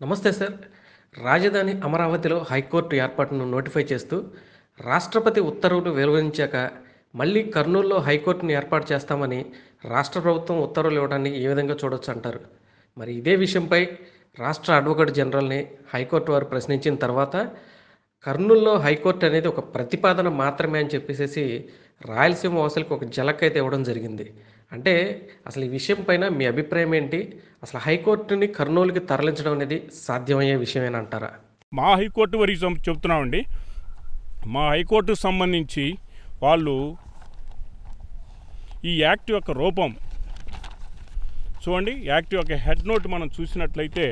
నమస్తే సార్. రాజధాని అమరావతిలో హైకోర్టు ఏర్పాటును నోటిఫై చేస్తూ రాష్ట్రపతి ఉత్తర్వులు వెలువరించాక మళ్ళీ కర్నూలులో హైకోర్టును ఏర్పాటు చేస్తామని రాష్ట్ర ప్రభుత్వం ఉత్తర్వులు ఇవ్వడాన్ని ఏ విధంగా చూడొచ్చంటారు? మరి ఇదే విషయంపై రాష్ట్ర అడ్వకేట్ జనరల్‌ని హైకోర్టు వారు ప్రశ్నించిన తర్వాత కర్నూలులో హైకోర్టు అనేది ఒక ప్రతిపాదన మాత్రమే అని చెప్పేసేసి రాయలసీమ వాసులకు ఒక ఝలక్ అయితే ఇవ్వడం జరిగింది. అంటే అసలు ఈ విషయం పైన మీ అభిప్రాయం ఏంటి? అసలు హైకోర్టుని కర్నూలుకి తరలించడం అనేది సాధ్యమయ్యే విషయమేనా అంటారా? మా హైకోర్టు వరకు చెప్తున్నామండి. మా హైకోర్టుకు సంబంధించి వాళ్ళు ఈ యాక్ట్ యొక్క రూపం చూడండి. యాక్ట్ యొక్క హెడ్ నోట్ మనం చూసినట్లయితే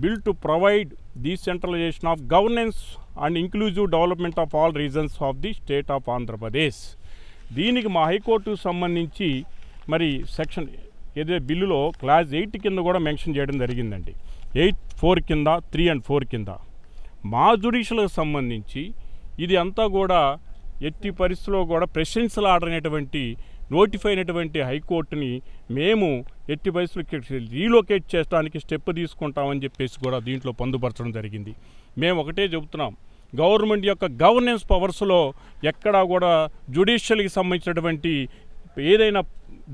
bill to provide decentralisation of governance and inclusive development of all reasons of the state of Andhra Pradesh. దీనికి మా హైకోర్టుకు సంబంధించి మరి సెక్షన్ ఏదైతే బిల్లులో క్లాస్ 8 కింద కూడా మెన్షన్ చేయడం జరిగిందండి. 8(4) కింద, 3 and 4 కింద మా జ్యుడిషియల్కి సంబంధించి ఇది అంతా కూడా ఎట్టి పరిస్థితుల్లో కూడా ప్రెసిడెన్షియల్ ఆర్డర్ అనేటువంటి నోటిఫై అయినటువంటి హైకోర్టుని మేము ఎట్టి పరిస్థితులు రీలొకేట్ చేయడానికి స్టెప్ తీసుకుంటామని చెప్పేసి కూడా దీంట్లో పొందుపరచడం జరిగింది. మేము ఒకటే చెబుతున్నాం, గవర్నమెంట్ యొక్క గవర్నెన్స్ పవర్స్లో ఎక్కడా కూడా జ్యుడిషియల్కి సంబంధించినటువంటి ఏదైనా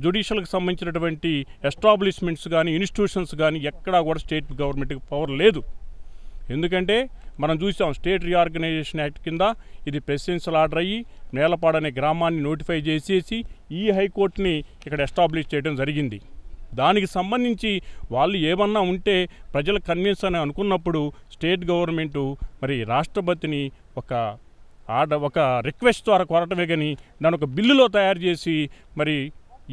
జ్యుడిషియల్కి సంబంధించినటువంటి ఎస్టాబ్లిష్మెంట్స్ కానీ ఇన్స్టిట్యూషన్స్ కానీ ఎక్కడా కూడా స్టేట్ గవర్నమెంట్కి పవర్ లేదు. ఎందుకంటే మనం చూసాం స్టేట్ రీఆర్గనైజేషన్ యాక్ట్ కింద ఇది ప్రెసిడెన్షియల్ ఆర్డర్ అయ్యి నేలపాడు అనే గ్రామాన్ని నోటిఫై చేసేసి ఈ హైకోర్టుని ఇక్కడ ఎస్టాబ్లిష్ చేయడం జరిగింది. దానికి సంబంధించి వాళ్ళు ఏమన్నా ఉంటే ప్రజల కన్విన్స్ అని అనుకున్నప్పుడు స్టేట్ గవర్నమెంటు మరి రాష్ట్రపతిని ఒక రిక్వెస్ట్ ద్వారా కోరటమే కానీ దాని ఒక బిల్లులో తయారు చేసి మరి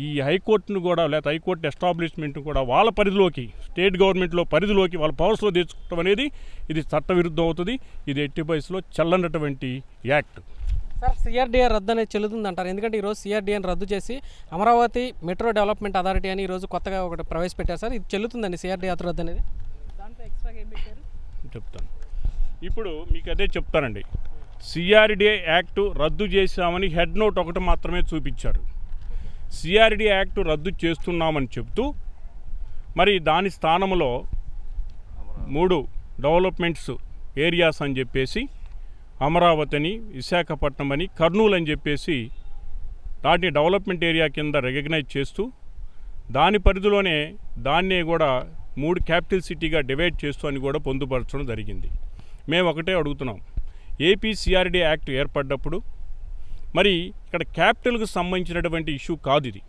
ఈ హైకోర్టును కూడా లేదా హైకోర్టు ఎస్టాబ్లిష్మెంట్ను కూడా వాళ్ళ పరిధిలోకి స్టేట్ గవర్నమెంట్లో పరిధిలోకి వాళ్ళ పవర్స్లో తెచ్చుకోవడం అనేది ఇది చట్టవిరుద్ధం అవుతుంది. ఇది ఎట్టి వయసులో చెల్లనటువంటి యాక్ట్. సార్, సిఆర్డీఏ రద్దు అనేది చెల్లుతుంది అంటారు. ఎందుకంటే ఈరోజు సిఆర్డీఏని రద్దు చేసి అమరావతి మెట్రో డెవలప్మెంట్ అథారిటీ అని ఈరోజు కొత్తగా ఒకటి ప్రవేశపెట్టారు సార్. ఇది చెల్లుతుందండి సిఆర్డీఏ రద్దు అనేది? దాంట్లో ఎక్స్ట్రాగా ఏం పెట్టారు చెప్తాను. ఇప్పుడు మీకు అదే చెప్తానండి. సిఆర్డీఏ యాక్టు రద్దు చేశామని హెడ్ నోట్ ఒకటి మాత్రమే చూపించారు. సిఆర్డీఏ యాక్టు రద్దు చేస్తున్నామని చెప్తూ మరి దాని స్థానంలో 3 డెవలప్మెంట్స్ ఏరియాస్ అని చెప్పేసి అమరావతి అని, విశాఖపట్నం అని, కర్నూలు అని చెప్పేసి దాన్ని డెవలప్మెంట్ ఏరియా కింద రికగ్నైజ్ చేస్తూ దాని పరిధిలోనే దాన్నే కూడా 3 క్యాపిటల్ సిటీగా డివైడ్ చేస్తూ అని కూడా పొందుపరచడం జరిగింది. మేము ఒకటే అడుగుతున్నాం, ఏపీ సిఆర్డీఏ యాక్ట్ ఏర్పడ్డప్పుడు మరి ఇక్కడ క్యాపిటల్కు సంబంధించినటువంటి ఇష్యూ కాదు. ఇది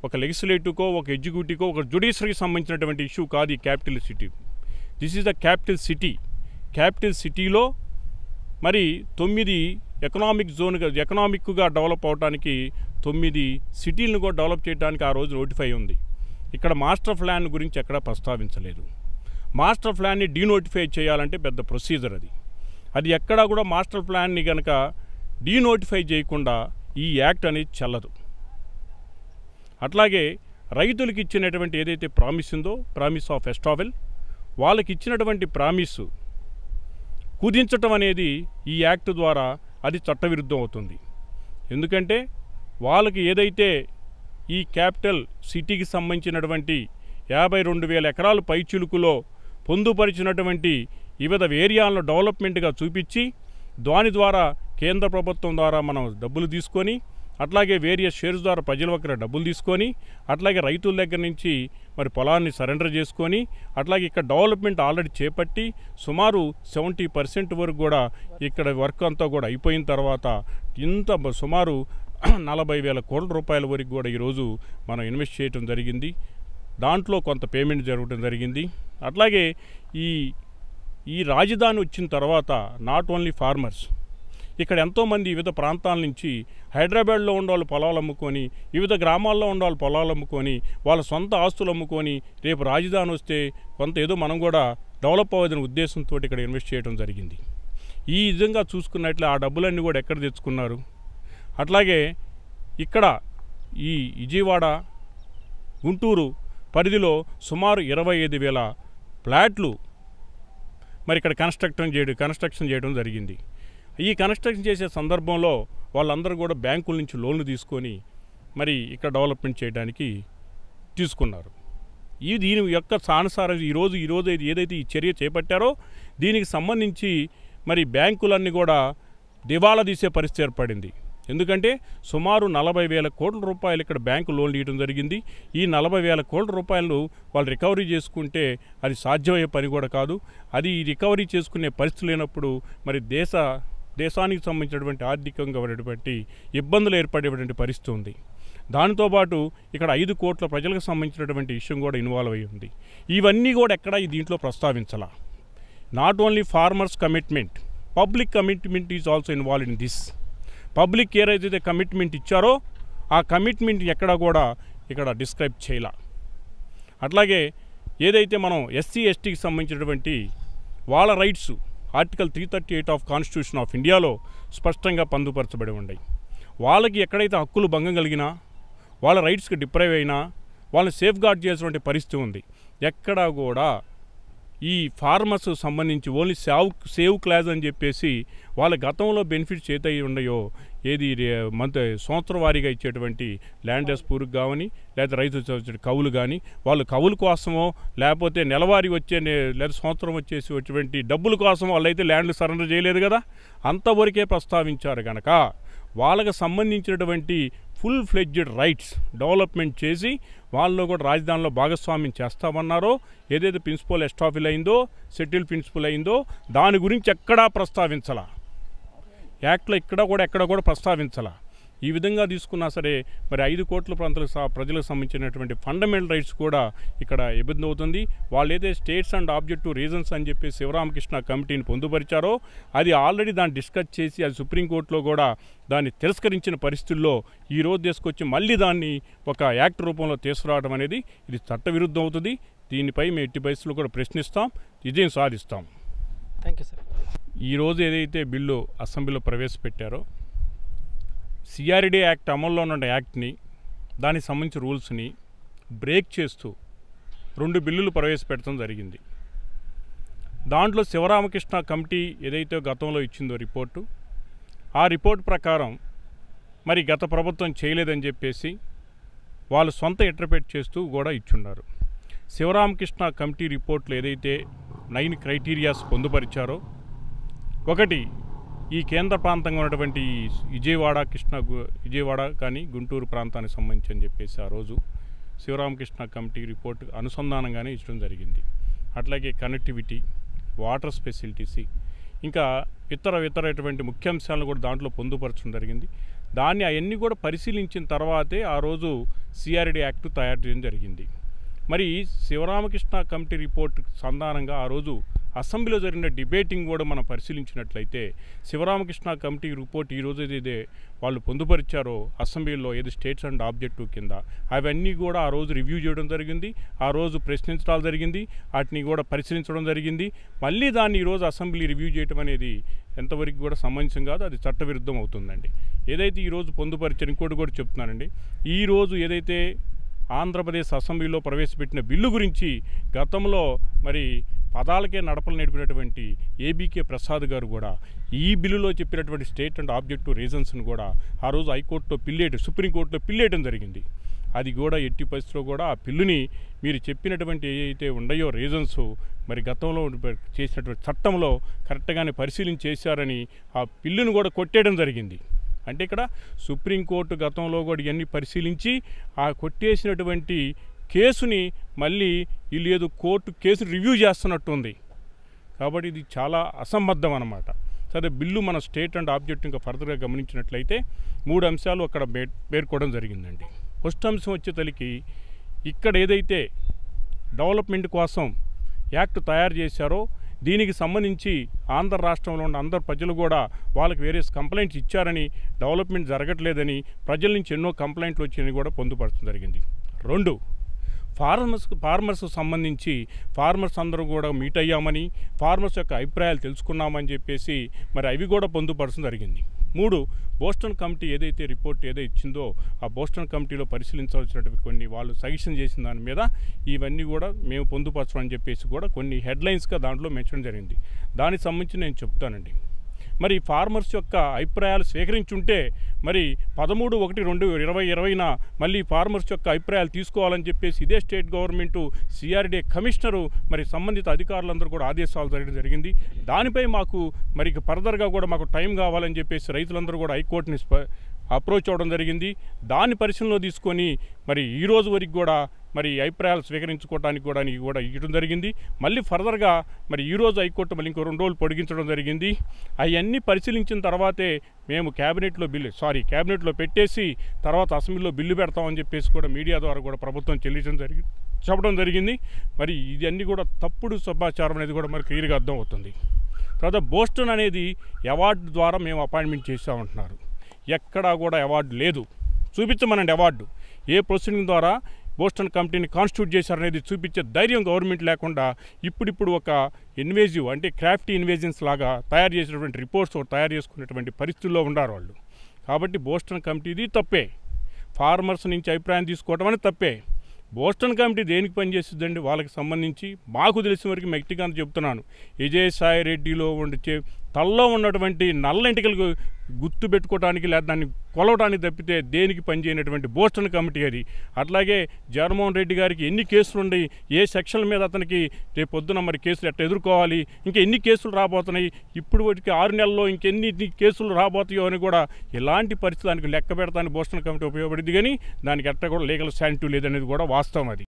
ఒక లెజిస్లేటివ్కో, ఒక ఎగ్జిక్యూటివ్కో, ఒక జ్యుడిషియరీకి సంబంధించినటువంటి ఇష్యూ కాదు ఈ capital city. This is the capital city. Capital సిటీలో మరి 9 ఎకనామిక్గా డెవలప్ అవడానికి 9 సిటీలను కూడా డెవలప్ చేయడానికి ఆ రోజు నోటిఫై ఉంది. ఇక్కడ మాస్టర్ ప్లాన్ గురించి ఎక్కడా ప్రస్తావించలేదు. మాస్టర్ ప్లాన్ని డీనోటిఫై చేయాలంటే పెద్ద ప్రొసీజర్ అది ఎక్కడా కూడా మాస్టర్ ప్లాన్ని కనుక డీనోటిఫై చేయకుండా ఈ యాక్ట్ అనేది చెల్లదు. అట్లాగే రైతులకు ఇచ్చినటువంటి ఏదైతే ప్రామిస్ ఉందో, ప్రామిస్ ఆఫ్ ఎస్టావెల్, వాళ్ళకి ఇచ్చినటువంటి ప్రామిస్ కుదించటం అనేది ఈ యాక్ట్ ద్వారా అది చట్టవిరుద్ధం అవుతుంది. ఎందుకంటే వాళ్ళకి ఏదైతే ఈ క్యాపిటల్ సిటీకి సంబంధించినటువంటి 52,000 ఎకరాలు పైచిలుకులో పొందుపరిచినటువంటి వివిధ ఏరియాలను డెవలప్మెంట్గా చూపించి దాని ద్వారా కేంద్ర ప్రభుత్వం ద్వారా మనం డబ్బులు తీసుకొని, అట్లాగే వేరియస్ షేర్స్ ద్వారా ప్రజల దగ్గర డబ్బులు తీసుకొని, అట్లాగే రైతుల దగ్గర నుంచి మరి పొలాన్ని సరెండర్ చేసుకొని, అట్లాగే ఇక్కడ డెవలప్మెంట్ ఆల్రెడీ చేపట్టి సుమారు 70% వరకు కూడా ఇక్కడ వర్క్ అంతా కూడా అయిపోయిన తర్వాత ఇంత సుమారు 40,000 కోట్ల రూపాయల వరకు కూడా ఈరోజు మనం ఇన్వెస్ట్ చేయడం జరిగింది. దాంట్లో కొంత పేమెంట్ జరగడం జరిగింది. అట్లాగే ఈ రాజధాని వచ్చిన తర్వాత నాట్ ఓన్లీ ఫార్మర్స్, ఇక్కడ ఎంతోమంది వివిధ ప్రాంతాల నుంచి హైదరాబాద్లో ఉండేవాళ్ళు పొలాలు అమ్ముకొని, వివిధ గ్రామాల్లో ఉండేవాళ్ళు పొలాలు అమ్ముకొని, వాళ్ళ సొంత ఆస్తులు అమ్ముకొని రేపు రాజధాని వస్తే కొంత ఏదో మనం కూడా డెవలప్ అవ్వదనే ఉద్దేశంతో ఇక్కడ ఇన్వెస్ట్ చేయడం జరిగింది. ఈ విధంగా చూసుకున్నట్లే ఆ డబ్బులన్నీ కూడా ఎక్కడ తెచ్చుకున్నారు? అట్లాగే ఇక్కడ ఈ విజయవాడ, గుంటూరు పరిధిలో సుమారు 25,000 ఫ్లాట్లు మరి ఇక్కడ కన్స్ట్రక్షన్ చేయడం జరిగింది. ఈ కన్స్ట్రక్షన్ చేసే సందర్భంలో వాళ్ళందరూ కూడా బ్యాంకుల నుంచి లోన్లు తీసుకొని మరి ఇక్కడ డెవలప్మెంట్ చేయడానికి తీసుకున్నారు. దీని యొక్క సానుసారం ఈరోజు ఏదైతే ఈ చర్య చేపట్టారో దీనికి సంబంధించి మరి బ్యాంకులన్నీ కూడా దివాలా తీసే పరిస్థితి ఏర్పడింది. ఎందుకంటే సుమారు 40,000 కోట్ల రూపాయలు ఇక్కడ బ్యాంకు లోన్లు ఇవ్వడం జరిగింది. ఈ 40,000 కోట్ల రూపాయలు వాళ్ళు రికవరీ చేసుకుంటే అది సాధ్యమయ్యే పని కూడా కాదు. అది రికవరీ చేసుకునే పరిస్థితి లేనప్పుడు మరి దేశానికి సంబంధించినటువంటి ఆర్థికంగా ఉన్నటువంటి ఇబ్బందులు ఏర్పడేటువంటి పరిస్థితి ఉంది. దానితోపాటు ఇక్కడ 5 కోట్ల ప్రజలకు సంబంధించినటువంటి విషయం కూడా ఇన్వాల్వ్ అయి ఉంది. ఇవన్నీ కూడా ఎక్కడ దీంట్లో ప్రస్తావించాల. Not only farmers commitment, public commitment is also involved in this. Public ఏదైతే కమిట్మెంట్ ఇచ్చారో ఆ కమిట్మెంట్ ఎక్కడ కూడా ఇక్కడ డిస్క్రైబ్ చేయాల. అట్లాగే ఏదైతే మనం ఎస్సీ ఎస్టీకి సంబంధించినటువంటి వాళ్ళ rights article 338 of constitution of ఇండియాలో స్పష్టంగా పొందుపరచబడి ఉన్నాయి. వాళ్ళకి ఎక్కడైతే హక్కులు భంగం కలిగినా, వాళ్ళ రైట్స్కి డిప్రైవ్ అయినా వాళ్ళని సేఫ్ గార్డ్ చేసినటువంటి పరిస్థితి ఉంది. ఎక్కడా కూడా ఈ ఫార్మర్స్ సంబంధించి ఓన్లీ సేవ్ క్లాజ్ అని చెప్పేసి వాళ్ళ గతంలో బెనిఫిట్స్ ఏదై ఉన్నాయో సంవత్సరం వారీగా ఇచ్చేటువంటి ల్యాండ్లెస్ పూర్కి కావని లేదా రైతు కవులు కానీ వాళ్ళు కవుల కోసమో లేకపోతే నెలవారీ వచ్చే లేదా సంవత్సరం వచ్చేటువంటి డబ్బుల కోసం వాళ్ళైతే ల్యాండ్లు సరెండర్ చేయలేదు కదా, అంతవరకే ప్రస్తావించారు కనుక వాళ్ళకి సంబంధించినటువంటి ఫుల్ ఫ్లెడ్జ్డ్ రైట్స్ డెవలప్మెంట్ చేసి వాళ్ళలో కూడా రాజధానిలో భాగస్వామ్యం చేస్తామన్నారో, ఏదైతే ప్రిన్సిపల్ ఎస్టాఫిల్ అయిందో సెటిల్ ప్రిన్సిపల్ అయిందో దాని గురించి ఎక్కడా ప్రస్తావించాల. యాక్ట్లో ఎక్కడ కూడా ప్రస్తావించాల. ఈ విధంగా తీసుకున్నా సరే మరి 5 కోట్ల ప్రజలకు సంబంధించినటువంటి ఫండమెంటల్ రైట్స్ కూడా ఇక్కడ ఇబ్బంది అవుతుంది. వాళ్ళు ఏదైతే స్టేట్స్ అండ్ ఆబ్జెక్టివ్ రీజన్స్ అని చెప్పి శివరామకృష్ణ కమిటీని పొందుపరిచారో అది ఆల్రెడీ దాన్ని డిస్కస్ చేసి అది సుప్రీంకోర్టులో కూడా దాన్ని తిరస్కరించిన పరిస్థితుల్లో ఈరోజు తీసుకొచ్చి మళ్ళీ దాన్ని ఒక యాక్ట్ రూపంలో తీసుకురావడం అనేది ఇది చట్టవిరుద్ధం అవుతుంది. దీనిపై మేము ఎట్టి పరిస్థితుల్లో కూడా ప్రశ్నిస్తాం, విజయం సాధిస్తాం. Thank you sir. ఈరోజు ఏదైతే బిల్లు అసెంబ్లీలో ప్రవేశపెట్టారో సిఆర్డీ యాక్ట్ అమల్లో ఉన్న యాక్ట్ని దానికి సంబంధించిన రూల్స్ని బ్రేక్ చేస్తూ 2 బిల్లులు ప్రవేశపెట్టడం జరిగింది. దాంట్లో శివరామకృష్ణ కమిటీ ఏదైతే గతంలో ఇచ్చిందో రిపోర్టు, ఆ రిపోర్ట్ ప్రకారం మరి గత ప్రభుత్వం చేయలేదని చెప్పేసి వాళ్ళు సొంత ఇంటర్ప్రెట్ చేస్తూ కూడా ఇచ్చున్నారు. శివరామకృష్ణ కమిటీ రిపోర్ట్లో ఏదైతే 9 క్రైటీరియాస్ పొందుపరిచారో, ఒకటి ఈ కేంద్ర ప్రాంతంగా ఉన్నటువంటి విజయవాడ కానీ గుంటూరు ప్రాంతానికి సంబంధించి అని చెప్పేసి ఆ రోజు శివరామకృష్ణ కమిటీ రిపోర్ట్ అనుసంధానంగానే ఇచ్చడం జరిగింది. అట్లాగే కనెక్టివిటీ, వాటర్ ఫెసిలిటీస్, ఇంకా ఇతరటువంటి ముఖ్యాంశాలను కూడా దాంట్లో పొందుపరచడం జరిగింది. దాన్ని అవన్నీ కూడా పరిశీలించిన తర్వాతే ఆ రోజు సిఆర్డీ యాక్ట్ తయారు చేయడం జరిగింది. మరి శివరామకృష్ణ కమిటీ రిపోర్ట్ సంధానంగా ఆ రోజు అసెంబ్లీలో జరిగిన డిబేటింగ్ కూడా మనం పరిశీలించినట్లయితే శివరామకృష్ణ కమిటీ రిపోర్ట్ ఈరోజు ఏదైతే వాళ్ళు పొందుపరిచారో అసెంబ్లీలో ఏది స్టేట్స్ అండ్ ఆబ్జెక్టివ్ కింద అవన్నీ కూడా ఆ రోజు రివ్యూ చేయడం జరిగింది, ఆ రోజు ప్రశ్నించడం జరిగింది, వాటిని కూడా పరిశీలించడం జరిగింది. మళ్ళీ దాన్ని ఈరోజు అసెంబ్లీ రివ్యూ చేయడం అనేది ఎంతవరకు కూడా సమంజసం కాదు, అది చట్టవిరుద్ధం అవుతుందండి. ఏదైతే ఈరోజు పొందుపరిచారు ఇంకోటి కూడా చెప్తున్నానండి, ఈరోజు ఏదైతే ఆంధ్రప్రదేశ్ అసెంబ్లీలో ప్రవేశపెట్టిన బిల్లు గురించి గతంలో మరి పదాలకే నడపలు నడిపినటువంటి ఏబీకే ప్రసాద్ గారు కూడా ఈ బిల్లులో చెప్పినటువంటి స్టేట్ అండ్ ఆబ్జెక్టివ్ రీజన్స్ను కూడా ఆ రోజు హైకోర్టులో సుప్రీంకోర్టులో పిల్లేయడం జరిగింది. అది కూడా ఎట్టి పరిస్థితిలో కూడా ఆ బిల్లుని మీరు చెప్పినటువంటి ఏవైతే ఉన్నాయో రీజన్స్ మరి గతంలో చేసినటువంటి చట్టంలో కరెక్ట్గానే పరిశీలన చేశారని ఆ బిల్లును కూడా కొట్టేయడం జరిగింది. అంటే ఇక్కడ సుప్రీంకోర్టు గతంలో కూడా ఇవన్నీ పరిశీలించి ఆ కొట్టేసినటువంటి కేసుని మళ్ళీ వీళ్ళు ఏదో కోర్టు కేసు రివ్యూ చేస్తున్నట్టుంది. కాబట్టి ఇది చాలా అసంబద్ధం అన్నమాట. సరే, బిల్లు మన స్టేట్ అండ్ ఆబ్జెక్ట్ ఇంకా ఫర్దర్గా గమనించినట్లయితే 3 అంశాలు అక్కడ పేర్కోవడం జరిగిందండి. ఫస్ట్ అంశం వచ్చేతలికి ఇక్కడ ఏదైతే డెవలప్మెంట్ కోసం యాక్ట్ తయారు చేశారో దీనికి సంబంధించి ఆంధ్ర రాష్ట్రంలో ఉన్న అందరు ప్రజలు కూడా వాళ్ళకి వేరియస్ కంప్లైంట్స్ ఇచ్చారని, డెవలప్మెంట్ జరగట్లేదని ప్రజల నుంచి ఎన్నో కంప్లైంట్లు వచ్చాయని కూడా పొందుపరచడం జరిగింది. 2, ఫార్మర్స్ సంబంధించి ఫార్మర్స్ అందరూ కూడా మీట్ అయ్యామని, ఫార్మర్స్ యొక్క అభిప్రాయాలు తెలుసుకున్నామని చెప్పేసి మరి అవి కూడా పొందుపరచడం జరిగింది. 3, బోస్టన్ కమిటీ ఏదైతే రిపోర్ట్ ఇచ్చిందో ఆ బోస్టన్ కమిటీలో పరిశీలించవలసినటువంటి కొన్ని వాళ్ళు సజెషన్ చేసిన దాని మీద ఇవన్నీ కూడా మేము పొందుపరచమని చెప్పేసి కూడా కొన్ని హెడ్లైన్స్గా దాంట్లో మెన్షన్ జరిగింది. దానికి సంబంధించి నేను చెప్తానండి. మరి ఫార్మర్స్ యొక్క అభిప్రాయాలు స్వీకరించుంటే మరి 13/1/2020న మళ్ళీ ఫార్మర్స్ యొక్క అభిప్రాయాలు తీసుకోవాలని చెప్పేసి ఇదే స్టేట్ గవర్నమెంటు సిఆర్డీఏ కమిషనరు మరి సంబంధిత అధికారులందరూ కూడా ఆదేశాలు జరిగింది. దానిపై మాకు మరి ఫర్దర్గా కూడా మాకు టైం కావాలని చెప్పేసి రైతులందరూ కూడా హైకోర్టుని అప్రోచ్ అవ్వడం జరిగింది. దాన్ని పరిశీలనలో తీసుకొని మరి ఈ రోజు వరకు కూడా మరి అభిప్రాయాలు స్వీకరించుకోవడానికి కూడా ఇవ్వడం జరిగింది. మళ్ళీ ఫర్దర్గా మరి ఈరోజు హైకోర్టు మళ్ళీ ఇంకో 2 రోజులు పొడిగించడం జరిగింది. అవన్నీ పరిశీలించిన తర్వాతే మేము క్యాబినెట్లో పెట్టేసి తర్వాత అసెంబ్లీలో బిల్లు పెడతామని చెప్పేసి కూడా మీడియా ద్వారా కూడా ప్రభుత్వం చెప్పడం జరిగింది. మరి ఇవన్నీ కూడా తప్పుడు సమాచారం అనేది కూడా మరి క్లియర్గా అర్థం అవుతుంది. తర్వాత బోస్టన్ అనేది అవార్డు ద్వారా మేము అపాయింట్మెంట్ చేసామంటున్నారు. ఎక్కడా కూడా అవార్డు లేదు. చూపించమనండి అవార్డు. ఏ ప్రొసీడింగ్ ద్వారా బోస్టన్ కమిటీని కాన్స్టిట్యూట్ చేశారనేది చూపించే ధైర్యం గవర్నమెంట్ లేకుండా ఇప్పుడు ఒక ఇన్వేజివ్ అంటే క్రాఫ్టీ ఇన్వేజన్స్ లాగా తయారు చేసినటువంటి రిపోర్ట్స్ తయారు చేసుకునేటువంటి పరిస్థితుల్లో ఉన్నారు వాళ్ళు. కాబట్టి బోస్టన్ కమిటీది తప్పే. ఫార్మర్స్ నుంచి అభిప్రాయం తీసుకోవడం అనేది తప్పే. బోస్టన్ కమిటీ దేనికి పనిచేస్తుందండి? వాళ్ళకి సంబంధించి మాకు తెలిసిన వరకు వ్యక్తిగతంగా చెప్తున్నాను, విజయసాయి రెడ్డిలో ఉండే తల్లో ఉన్నటువంటి నల్ల ఎంటికలకు గుర్తు పెట్టుకోవడానికి లేదా దాన్ని కొలవడానికి తప్పితే దేనికి పనిచేయనటువంటి బోస్టన్ కమిటీ అది. అట్లాగే జగన్మోహన్ రెడ్డి గారికి ఎన్ని కేసులు ఉన్నాయి, ఏ సెక్షన్ల మీద అతనికి రేపు పొద్దున మరి కేసులు ఎట్లా ఎదుర్కోవాలి, ఇంకా ఎన్ని కేసులు రాబోతున్నాయి, ఇప్పుడు వాటికి 6 నెలల్లో ఇంకెన్ని కేసులు రాబోతాయో అని కూడా ఇలాంటి పరిస్థితులకు లెక్క పెడతానికి బోస్టన్ కమిటీ ఉపయోగపడింది. కానీ దానికి ఎట్లా కూడా లీగల్ శానిటీ లేదనేది కూడా వాస్తవం అది.